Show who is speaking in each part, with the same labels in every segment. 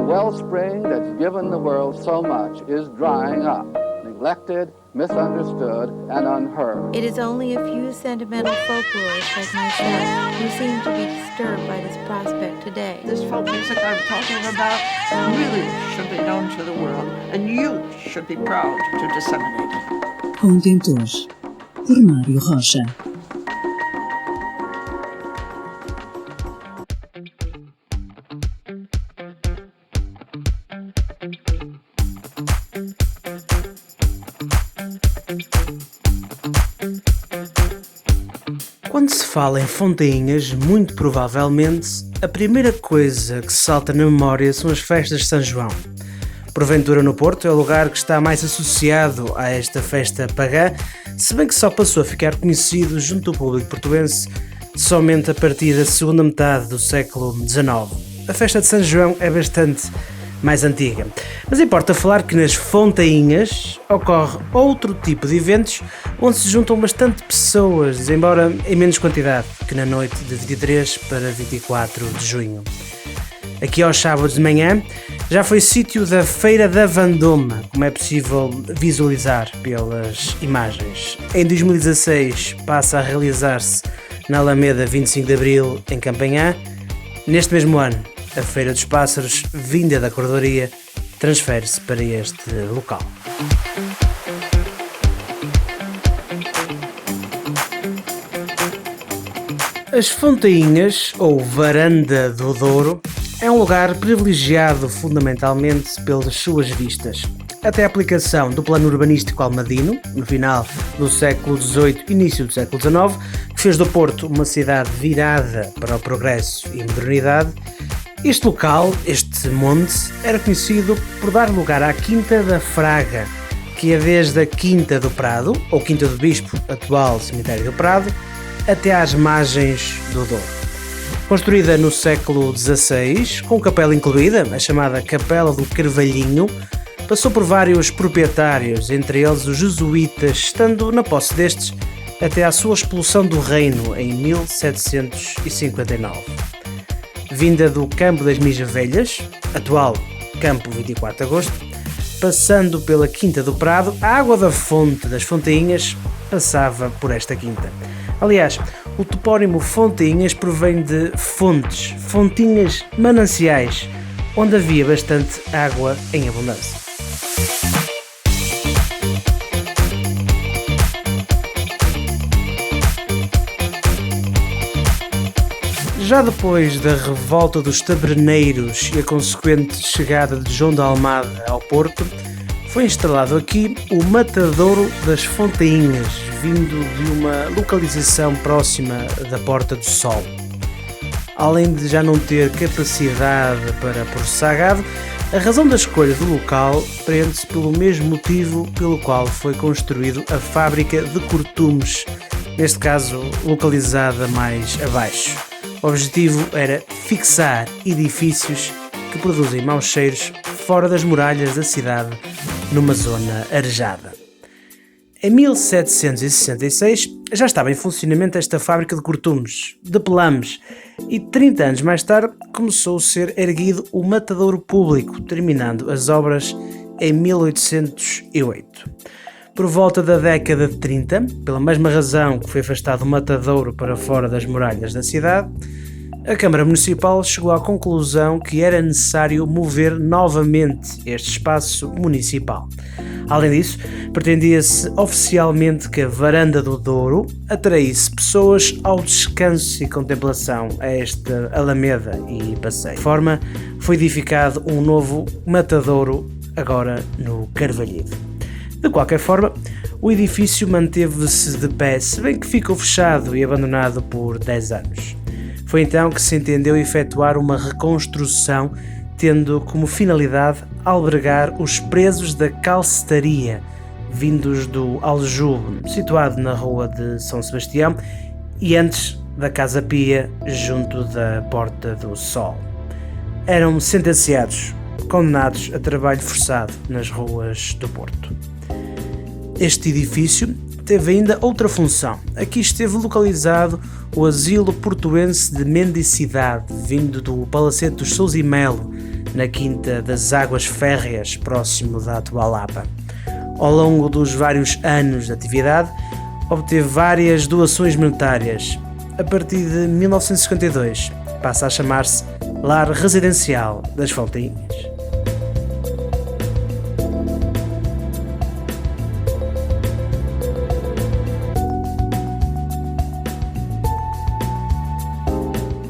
Speaker 1: wellspring that's given the world so much is drying up, neglected, misunderstood, and unheard.
Speaker 2: It is only a few sentimental folklorists like myself who seem to be disturbed by this prospect today.
Speaker 3: This folk music I'm talking about really should be known to the world, and you should be proud to disseminate it.
Speaker 4: Contentores, por Mário Rocha.
Speaker 5: Quando se fala em fontainhas, muito provavelmente, a primeira coisa que se salta na memória são as festas de São João. Porventura no Porto é o lugar que está mais associado a esta festa pagã, se bem que só passou a ficar conhecido junto do público portuense somente a partir da segunda metade do século XIX. A festa de São João é bastante mais antiga. Mas importa falar que nas fontainhas ocorre outro tipo de eventos onde se juntam bastante pessoas, embora em menos quantidade que na noite de 23 para 24 de junho. Aqui aos sábados de manhã já foi sítio da Feira da Vendôme, como é possível visualizar pelas imagens. Em 2016 passa a realizar-se na Alameda 25 de Abril, em Campanhã. Neste mesmo ano, a Feira dos Pássaros, vinda da Cordoaria, transfere-se para este local. As Fontainhas, ou Varanda do Douro, é um lugar privilegiado fundamentalmente pelas suas vistas. Até a aplicação do plano urbanístico almadino, no final do século XVIII, início do século XIX, que fez do Porto uma cidade virada para o progresso e modernidade, este local, este monte, era conhecido por dar lugar à Quinta da Fraga, que é desde a Quinta do Prado, ou Quinta do Bispo, atual Cemitério do Prado, até às margens do Douro. Construída no século XVI, com capela incluída, a chamada Capela do Carvalhinho, passou por vários proprietários, entre eles os jesuítas, estando na posse destes até à sua expulsão do reino em 1759. Vinda do Campo das Mijas Velhas, atual Campo 24 de Agosto, passando pela Quinta do Prado, a água da fonte das Fontainhas passava por esta quinta. Aliás, o topónimo Fontainhas provém de fontes, fontinhas, mananciais, onde havia bastante água em abundância. Já depois da revolta dos taberneiros e a consequente chegada de João de Almada ao Porto, foi instalado aqui o Matadouro das Fontainhas, vindo de uma localização próxima da Porta do Sol. Além de já não ter capacidade para processar gado, a razão da escolha do local prende-se pelo mesmo motivo pelo qual foi construído a fábrica de cortumes, neste caso localizada mais abaixo. O objetivo era fixar edifícios que produzem maus cheiros fora das muralhas da cidade, numa zona arejada. Em 1766 já estava em funcionamento esta fábrica de cortumes, de pelames, e 30 anos mais tarde começou a ser erguido o matadouro público, terminando as obras em 1808. Por volta da década de 30, pela mesma razão que foi afastado o matadouro para fora das muralhas da cidade, a Câmara Municipal chegou à conclusão que era necessário mover novamente este espaço municipal. Além disso, pretendia-se oficialmente que a Varanda do Douro atraísse pessoas ao descanso e contemplação a esta alameda e passeio. De forma, foi edificado um novo matadouro agora no Carvalhedo. De qualquer forma, o edifício manteve-se de pé, se bem que ficou fechado e abandonado por 10 anos. Foi então que se entendeu efetuar uma reconstrução, tendo como finalidade albergar os presos da calcetaria, vindos do Aljube, situado na rua de São Sebastião e antes da Casa Pia, junto da Porta do Sol. Eram sentenciados, condenados a trabalho forçado nas ruas do Porto. Este edifício teve ainda outra função. Aqui esteve localizado o Asilo Portuense de Mendicidade, vindo do Palacete dos Sousa e Melo, na Quinta das Águas Férreas, próximo da atual Lapa. Ao longo dos vários anos de atividade, obteve várias doações monetárias. A partir de 1952, passa a chamar-se Lar Residencial das Fontainhas.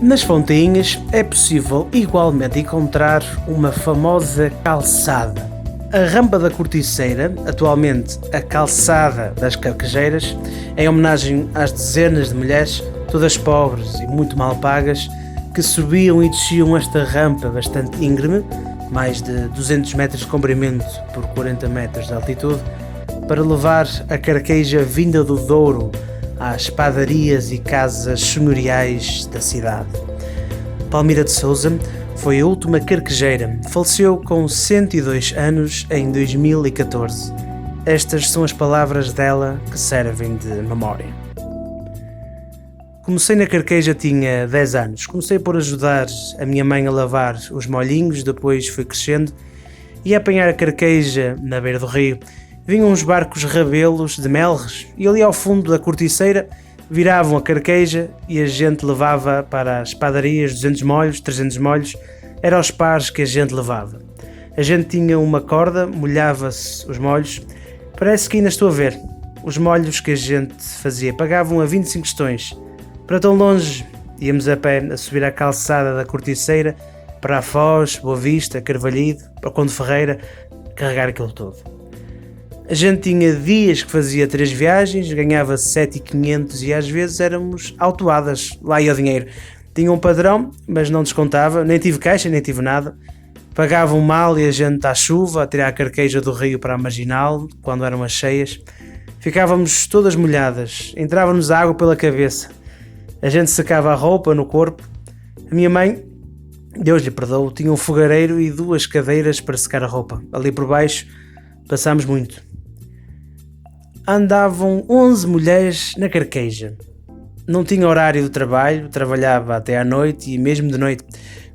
Speaker 5: Nas Fontainhas é possível igualmente encontrar uma famosa calçada. A Rampa da Corticeira, atualmente a Calçada das Carquejeiras, em homenagem às dezenas de mulheres, todas pobres e muito mal pagas, que subiam e desciam esta rampa bastante íngreme, mais de 200 metros de comprimento por 40 metros de altitude, para levar a carqueja vinda do Douro às padarias e casas senhoriais da cidade. Palmira de Sousa foi a última carquejeira, faleceu com 102 anos em 2014. Estas são as palavras dela que servem de memória. Comecei na carqueja tinha 10 anos, comecei por ajudar a minha mãe a lavar os molhinhos, depois fui crescendo e a apanhar a carqueja na beira do rio. Vinham uns barcos rabelos de melres e ali ao fundo da corticeira viravam a carqueja e a gente levava para as padarias 200 molhos, 300 molhos, eram os pares que a gente levava. A gente tinha uma corda, molhava-se os molhos, parece que ainda estou a ver. Os molhos que a gente fazia pagavam a 25 tostões. Para tão longe, íamos a pé a subir a calçada da corticeira para a Foz, Boa Vista, Carvalhido, para Conde Ferreira, carregar aquilo todo. A gente tinha dias que fazia 3 viagens, ganhava 7.500 e às vezes éramos autuadas, lá ia o dinheiro. Tinha um padrão, mas não descontava, nem tive caixa, nem tive nada. Pagavam mal e a gente à chuva, a tirar a carqueja do rio para a marginal, quando eram as cheias. Ficávamos todas molhadas, entrava-nos água pela cabeça. A gente secava a roupa no corpo. A minha mãe, Deus lhe perdoe, tinha um fogareiro e 2 cadeiras para secar a roupa. Ali por baixo passámos muito. Andavam 11 mulheres na carqueja. Não tinha horário de trabalho, trabalhava até à noite e mesmo de noite.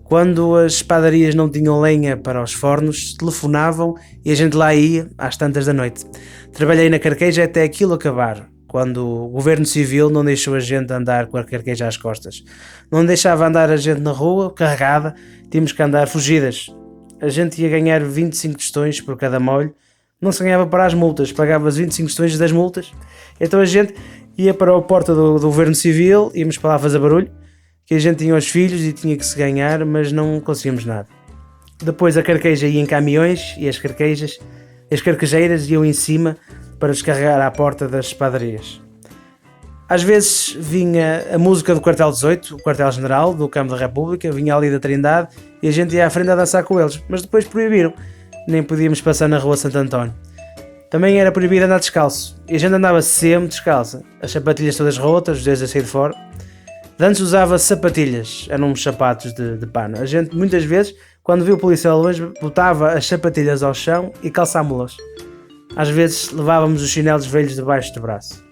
Speaker 5: Quando as padarias não tinham lenha para os fornos, telefonavam e a gente lá ia às tantas da noite. Trabalhei na carqueja até aquilo acabar, quando o governo civil não deixou a gente andar com a carqueja às costas. Não deixava andar a gente na rua, carregada, tínhamos que andar fugidas. A gente ia ganhar 25 tostões por cada molho. Não se ganhava para as multas, pagava as 25 tostões das multas. Então a gente ia para a porta do governo civil, íamos para lá fazer barulho, que a gente tinha os filhos e tinha que se ganhar, mas não conseguíamos nada. Depois a carqueja ia em caminhões e as carquejeiras iam em cima para descarregar à porta das padarias. Às vezes vinha a música do quartel 18, o quartel-general do Campo da República, vinha ali da Trindade e a gente ia à frente a dançar com eles, mas depois proibiram. Nem podíamos passar na rua Santo António. Também era proibido andar descalço, e a gente andava sempre descalça, as sapatilhas todas rotas, os dedos a sair de fora. Antes usava sapatilhas, eram uns sapatos de pano. A gente muitas vezes, quando viu o policial longe, botava as sapatilhas ao chão e calçámos-las. Às vezes levávamos os chinelos velhos debaixo do braço.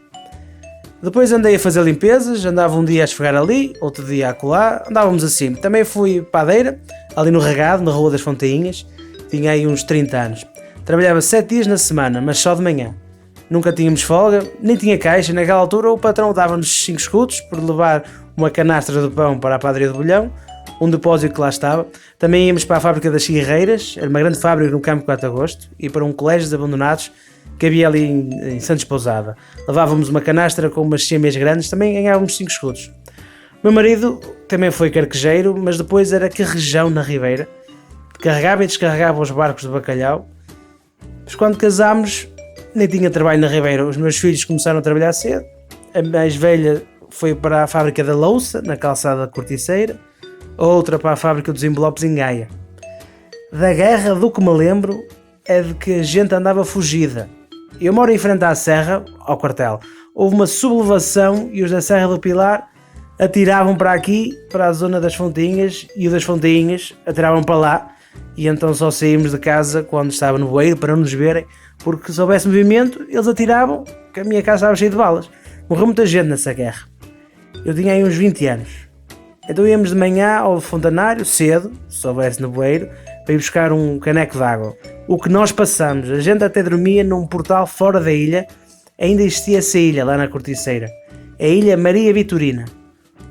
Speaker 5: Depois andei a fazer limpezas, andava um dia a esfregar ali, outro dia a acolá, andávamos assim. Também fui padeira, ali no Regado, na Rua das Fontainhas. Tinha aí uns 30 anos. Trabalhava 7 dias na semana, mas só de manhã. Nunca tínhamos folga, nem tinha caixa. Naquela altura o patrão dava-nos 5 escudos por levar uma canastra de pão para a padaria do Bolhão, um depósito que lá estava. Também íamos para a fábrica das Cigarreiras, era uma grande fábrica no Campo 4 de Agosto, e para um colégio de abandonados que havia ali em Santos Pousada. Levávamos uma canastra com umas chêmeas grandes, também ganhávamos 5 escudos. O meu marido também foi carquejeiro, mas depois era carrejão na Ribeira. Carregava e descarregava os barcos de bacalhau. Mas quando casámos, nem tinha trabalho na Ribeira. Os meus filhos começaram a trabalhar cedo. A mais velha foi para a fábrica da louça, na calçada da Corticeira. A outra para a fábrica dos envelopes em Gaia. Da guerra, do que me lembro, é de que a gente andava fugida. Eu moro em frente à serra, ao quartel. Houve uma sublevação e os da Serra do Pilar atiravam para aqui, para a zona das Fontainhas, e os das Fontainhas atiravam para lá. E então só saímos de casa quando estava no bueiro para não nos verem, porque se houvesse movimento eles atiravam, que a minha casa estava cheia de balas. Morreu muita gente nessa guerra. Eu tinha aí uns 20 anos. Então íamos de manhã ao fontanário, cedo, se houvesse no bueiro, para ir buscar um caneco de água. O que nós passamos, a gente até dormia num portal fora da ilha, ainda existia essa ilha lá na Corticeira, a Ilha Maria Vitorina.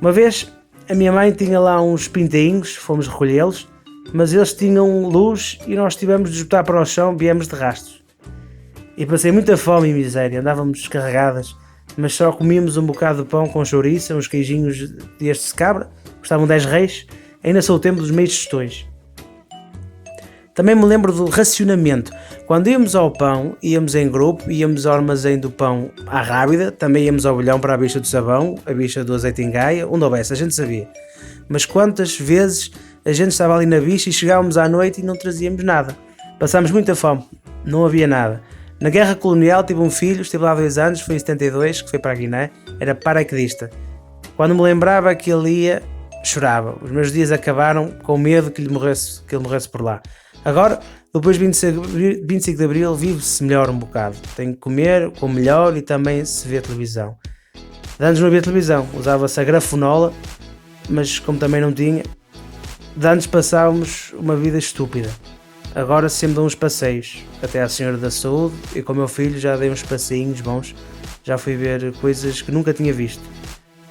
Speaker 5: Uma vez a minha mãe tinha lá uns pintainhos, fomos recolhê-los, mas eles tinham luz e nós tivemos de botar para o chão, viemos de rastros. E passei muita fome e miséria, andávamos descarregadas, mas só comíamos um bocado de pão com chouriça, uns queijinhos destes de cabra, custavam 10 reis, ainda sou o tempo dos meios tostões. Também me lembro do racionamento. Quando íamos ao pão, íamos em grupo, íamos ao armazém do pão à Rábida, também íamos ao bolhão para a bicha do sabão, a bicha do azeite em Gaia, onde houvesse, a gente sabia. Mas quantas vezes a gente estava ali na bicha e chegávamos à noite e não trazíamos nada. Passámos muita fome, não havia nada. Na guerra colonial tive um filho, esteve lá 2 anos, foi em 72, que foi para a Guiné, era paraquedista. Quando me lembrava que ele ia, chorava. Os meus dias acabaram com medo que ele morresse por lá. Agora, depois de 25 de Abril, vive-se melhor um bocado. Tenho que comer, como melhor e também se vê televisão. De antes não havia televisão, usava-se a grafonola, mas como também não tinha, de antes passávamos uma vida estúpida. Agora sempre dou uns passeios, até à Senhora da Saúde, e com o meu filho já dei uns passeinhos bons, já fui ver coisas que nunca tinha visto.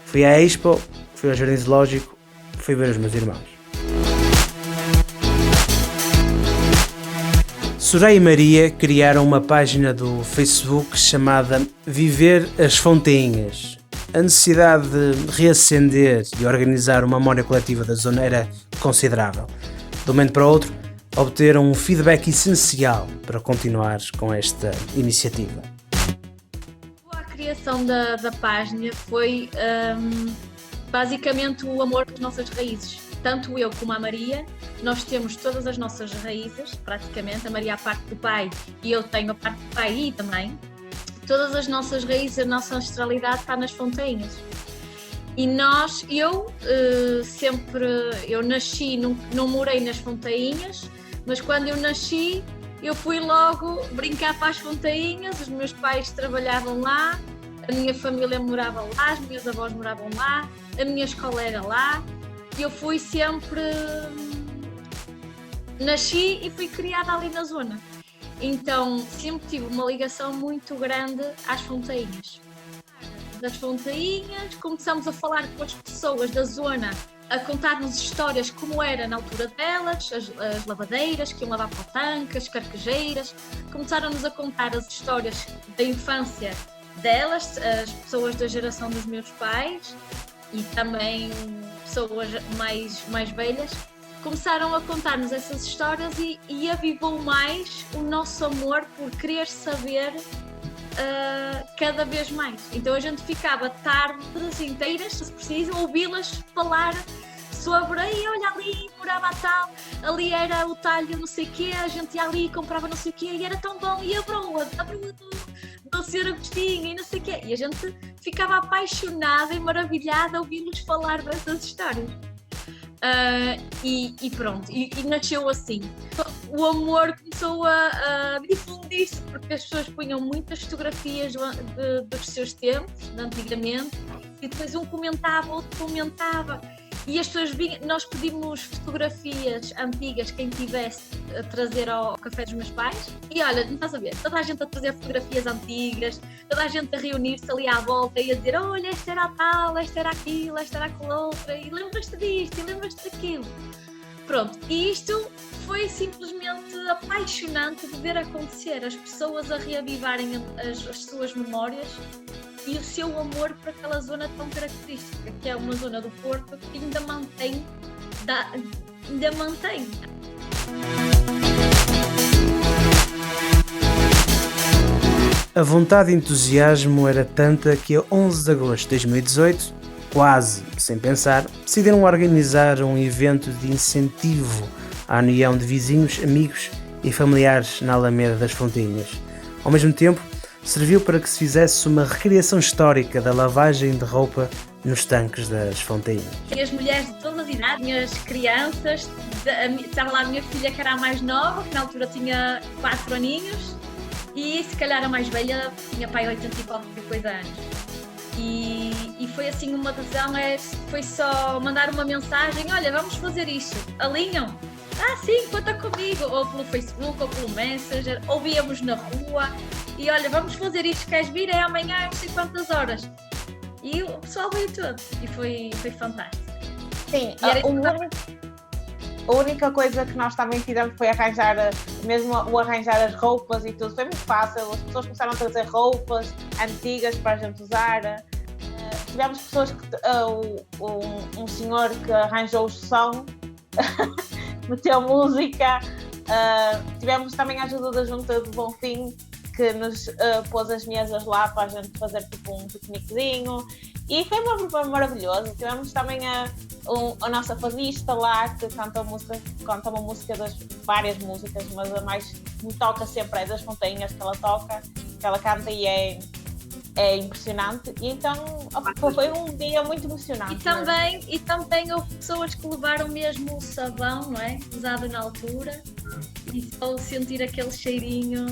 Speaker 5: Fui à Expo, fui ao Jardim Zoológico, fui ver os meus irmãos. Soraya e Maria criaram uma página do Facebook chamada Viver as Fontainhas. A necessidade de reacender e organizar uma memória coletiva da zona era considerável. De um momento para o outro, obteram um feedback essencial para continuar com esta iniciativa.
Speaker 6: A criação da página foi basicamente o amor pelas nossas raízes. Tanto eu como a Maria, nós temos todas as nossas raízes, praticamente, a Maria a parte do pai e eu tenho a parte do pai e também. Todas as nossas raízes, a nossa ancestralidade está nas Fontainhas. E eu nasci, não morei nas Fontainhas, mas quando eu nasci, eu fui logo brincar para as Fontainhas, os meus pais trabalhavam lá, a minha família morava lá, as minhas avós moravam lá, a minha escola era lá, e eu fui sempre... Nasci e fui criada ali na zona. Então, sempre tive uma ligação muito grande às Fontainhas. Das Fontainhas, começamos a falar com as pessoas da zona, a contar-nos histórias como era na altura delas, as lavadeiras que iam lavar para o tanque, as carquejeiras. Começaram-nos a contar as histórias da infância delas, as pessoas da geração dos meus pais e também pessoas mais velhas. Começaram a contar-nos essas histórias e avivou mais o nosso amor por querer saber cada vez mais. Então a gente ficava tardes inteiras, se preciso, ouvi-las falar sobre, olha ali morava a tal, ali era o talho não sei o quê, a gente ia ali e comprava não sei o quê e era tão bom, e a broa do Sr. Agostinho e não sei o quê. E a gente ficava apaixonada e maravilhada a ouvir-nos falar dessas histórias. E pronto, e nasceu assim. O amor começou a difundir-se porque as pessoas punham muitas fotografias dos seus tempos, de antigamente, e depois um comentava, outro comentava. E as pessoas nós pedimos fotografias antigas, quem tivesse a trazer ao café dos meus pais. E olha, não estás a ver, toda a gente a trazer fotografias antigas, toda a gente a reunir-se ali à volta e a dizer, olha, esta era a tal, esta era aquilo, esta era aquela outra, e lembras-te disto, e lembras-te daquilo. Pronto, e isto foi simplesmente apaixonante de ver acontecer, as pessoas a reavivarem as suas memórias e o seu amor por aquela zona tão característica, que é uma zona do Porto que ainda mantém.
Speaker 5: A vontade e entusiasmo era tanta que a 11 de agosto de 2018, quase sem pensar, decidiram organizar um evento de incentivo à união de vizinhos, amigos e familiares na Alameda das Fontainhas. Ao mesmo tempo, serviu para que se fizesse uma recriação histórica da lavagem de roupa nos tanques das Fontainhas.
Speaker 6: E as mulheres de todas as idades, minhas crianças, estava lá a minha filha que era a mais nova, que na altura tinha 4 aninhos, e se calhar a mais velha tinha pai 80 e qualquer coisa anos. E foi assim uma decisão, foi só mandar uma mensagem, olha, vamos fazer isto, alinham? sim, conta comigo, ou pelo Facebook, ou pelo Messenger, ou víamos na rua, e olha, vamos fazer isto, queres vir? É amanhã, não sei quantas horas. E o pessoal veio todo, e foi fantástico.
Speaker 7: Sim,
Speaker 6: E era
Speaker 7: a única coisa que nós também fizemos foi arranjar, mesmo o arranjar as roupas e tudo, foi muito fácil, as pessoas começaram a trazer roupas antigas para a gente usar. Tivemos pessoas que, um senhor que arranjou o som, meteu música, tivemos também a ajuda da Junta de Bonfim, que nos pôs as mesas lá para a gente fazer tipo um piqueniquezinho, e foi maravilhoso. Tivemos também a nossa fadista lá, que canta uma música várias músicas, mas a mais que me toca sempre é das Fontainhas, que ela toca, que ela canta, e é impressionante. E então foi um dia muito emocionante.
Speaker 6: E também houve pessoas que levaram mesmo o sabão, não é? Usado na altura, e só sentir aquele cheirinho.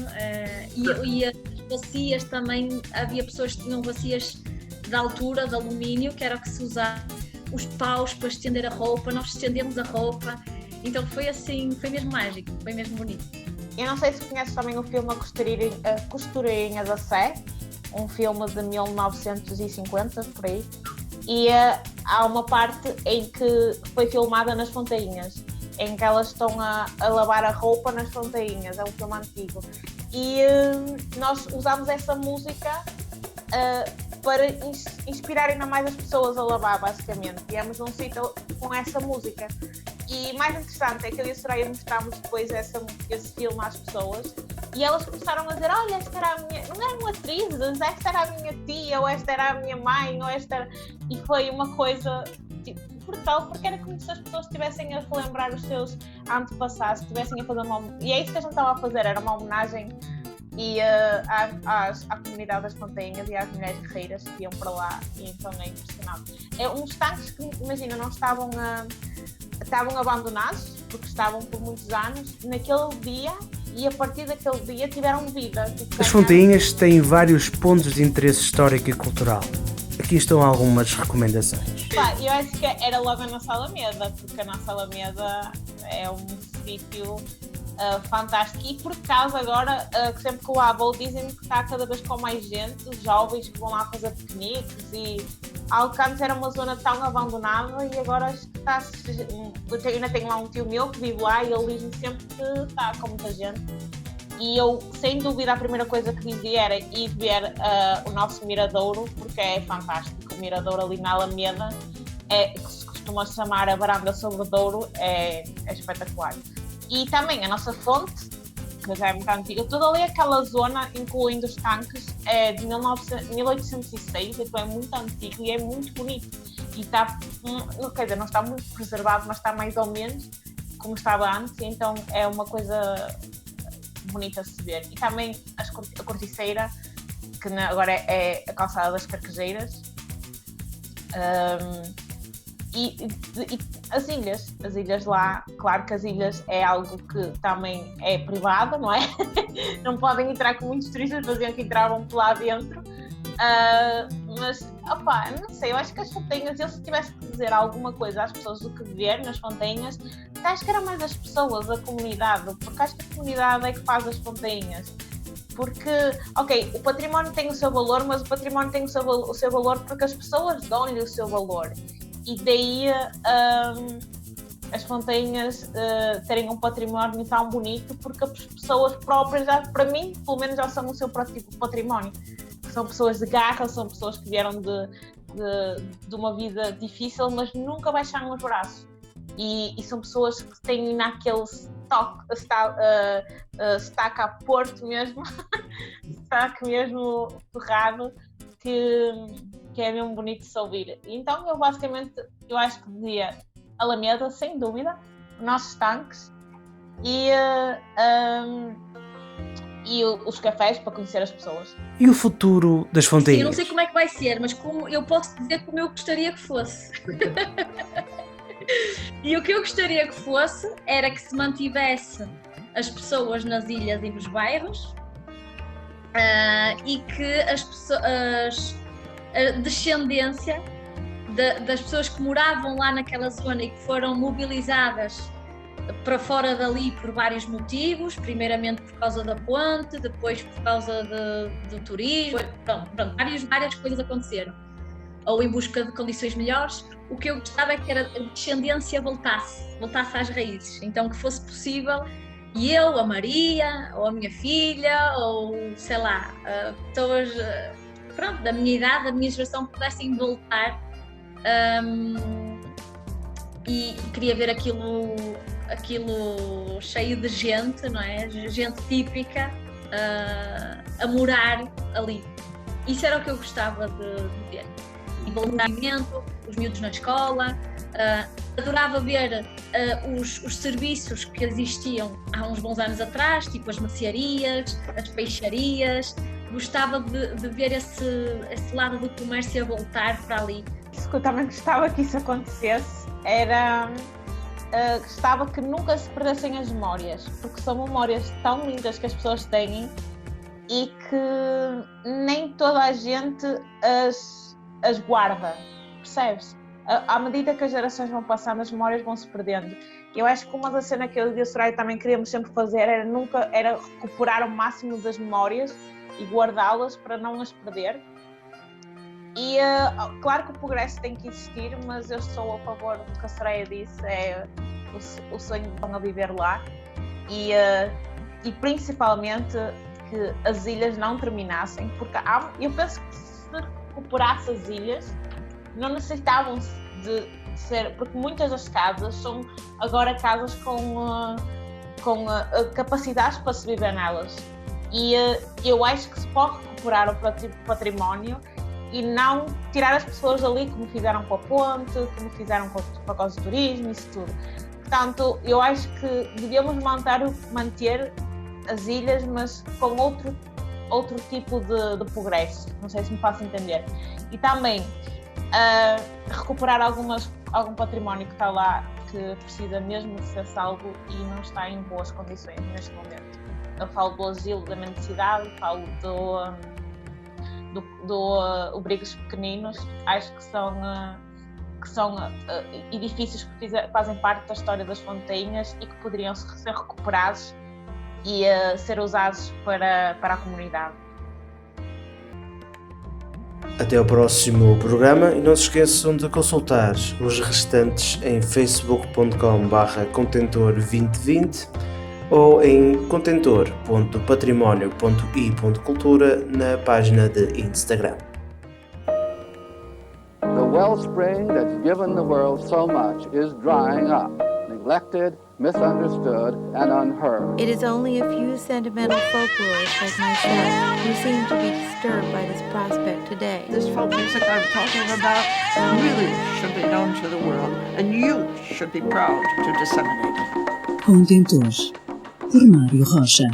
Speaker 6: E as bacias também, havia pessoas que tinham bacias de altura, de alumínio, que era o que se usava, os paus para estender a roupa, nós estendemos a roupa. Então foi assim, foi mesmo mágico, foi mesmo bonito.
Speaker 7: Eu não sei se conheces também o filme A Costureirinha da Sé, um filme de 1950, por aí, e há uma parte em que foi filmada nas Fontainhas, em que elas estão a lavar a roupa nas Fontainhas, é um filme antigo, e nós usámos essa música para inspirar ainda mais as pessoas a lavar, basicamente. Viemos num sítio com essa música. E mais interessante é que eu e a Soraya mostramos depois esse filme às pessoas, e elas começaram a dizer: olha, esta era a minha, não eram atrizes, esta era a minha tia, ou esta era a minha mãe, ou esta era... E foi uma coisa tipo, brutal, porque era como se as pessoas estivessem a relembrar os seus antepassados, estivessem a fazer e é isso que a gente estava a fazer, era uma homenagem à comunidade das Fontainhas e às mulheres guerreiras que iam para lá, e então é impressionante. Uns tanques que, imagina, não estavam abandonados, porque estavam por muitos anos, naquele dia, e a partir daquele dia tiveram vida.
Speaker 5: As Fontainhas têm vários pontos de interesse histórico e cultural. Aqui estão algumas recomendações.
Speaker 7: Eu acho que era logo a nossa Alameda, porque a nossa Alameda é um sítio fantástico, e por acaso agora, sempre que lá vou, dizem-me que está cada vez com mais gente, jovens que vão lá fazer piqueniques, e Alcanos era uma zona tão abandonada, e agora está. Eu ainda tenho lá um tio meu que vive lá, e ele diz-me sempre que está com muita gente, e eu, sem dúvida, a primeira coisa que dizia era ir ver o nosso miradouro, porque é fantástico. O miradouro ali na Alameda, que se costuma chamar a varanda sobre o Douro, é espetacular. E também a nossa fonte, que já é muito antiga, toda ali aquela zona, incluindo os tanques, é de 1806, então é muito antigo e é muito bonito. E está, quer dizer, não está muito preservado, mas está mais ou menos como estava antes, então é uma coisa bonita de se ver. E também a Corticeira, que agora é a calçada das Carquejeiras. E as ilhas lá, claro que as ilhas é algo que também é privado, não é? Não podem entrar com muitos turistas, faziam que entravam por lá dentro. Mas, não sei, eu acho que as Fontainhas, eu se tivesse que dizer alguma coisa às pessoas do que ver nas Fontainhas, acho que era mais as pessoas, a comunidade, porque acho que a comunidade é que faz as Fontainhas. Porque, o património tem o seu valor, mas o património tem o seu valor porque as pessoas dão-lhe o seu valor. E daí as Fontainhas terem um património tão bonito, porque as pessoas próprias, para mim, pelo menos já são o seu próprio património. São pessoas de garra, são pessoas que vieram de uma vida difícil, mas nunca baixaram os braços. E são pessoas que têm naquele stack a Porto mesmo, stack mesmo ferrado, que é mesmo bonito de se ouvir. Então eu basicamente, eu acho que dizia Alameda, sem dúvida, nossos tanques e os cafés para conhecer as pessoas.
Speaker 5: E o futuro das Fontainhas?
Speaker 6: Eu não sei como é que vai ser, mas eu posso dizer como eu gostaria que fosse. E o que eu gostaria que fosse era que se mantivesse as pessoas nas ilhas e nos bairros, e que a descendência das pessoas que moravam lá naquela zona e que foram mobilizadas para fora dali por vários motivos, primeiramente por causa da ponte, depois por causa do turismo, pronto, várias coisas aconteceram, ou em busca de condições melhores. O que eu gostava é que a descendência voltasse às raízes, então que fosse possível, e eu, a Maria, ou a minha filha, ou sei lá, pessoas pronto, da minha idade, da minha geração, pudessem voltar, e queria ver aquilo cheio de gente, não é? Gente típica a morar ali. Isso era o que eu gostava de ver. Envolvimento, os miúdos na escola, adorava ver os serviços que existiam há uns bons anos atrás, tipo as mercearias, as peixarias. Gostava de ver esse lado do comércio a voltar para ali.
Speaker 7: Isso que eu também gostava que isso acontecesse era... gostava que nunca se perdessem as memórias, porque são memórias tão lindas que as pessoas têm e que nem toda a gente as guarda, percebes? À medida que as gerações vão passando, as memórias vão se perdendo. Eu acho que uma das cenas que eu e a Soraya também queríamos sempre fazer era recuperar o máximo das memórias e guardá-las para não as perder. E claro que o progresso tem que existir, mas eu sou a favor do que a Soraya disse, é o sonho de vão a viver lá e principalmente que as ilhas não terminassem, porque eu penso que se recuperasse as ilhas não necessitavam de ser, porque muitas das casas são agora casas com capacidades para se viver nelas, e eu acho que se pode recuperar o património e não tirar as pessoas dali como fizeram com a ponte, como fizeram com a causa do turismo, isso tudo. Portanto, eu acho que devíamos manter as ilhas, mas com outro tipo de progresso, não sei se me faço entender. E também recuperar algum património que está lá, que precisa mesmo de ser salvo e não está em boas condições neste momento. Eu falo do asilo da mendicidade, falo do abrigos pequeninos, acho que são edifícios que fazem parte da história das Fontainhas e que poderiam ser recuperados e ser usados para a comunidade.
Speaker 5: Até ao próximo programa e não se esqueçam de consultar os restantes em facebook.com/contentor2020 ou em contentor.patrimonio.i.cultura na página de Instagram.
Speaker 1: The wellspring that's given the world so much is drying up, neglected, misunderstood, and unheard.
Speaker 2: It is only a few sentimental folklorists like myself who seem to be disturbed by this prospect today.
Speaker 3: This folk music I'm talking about really should be known to the world, and you should be proud to disseminate it.
Speaker 4: Contentor, por Mário Rocha.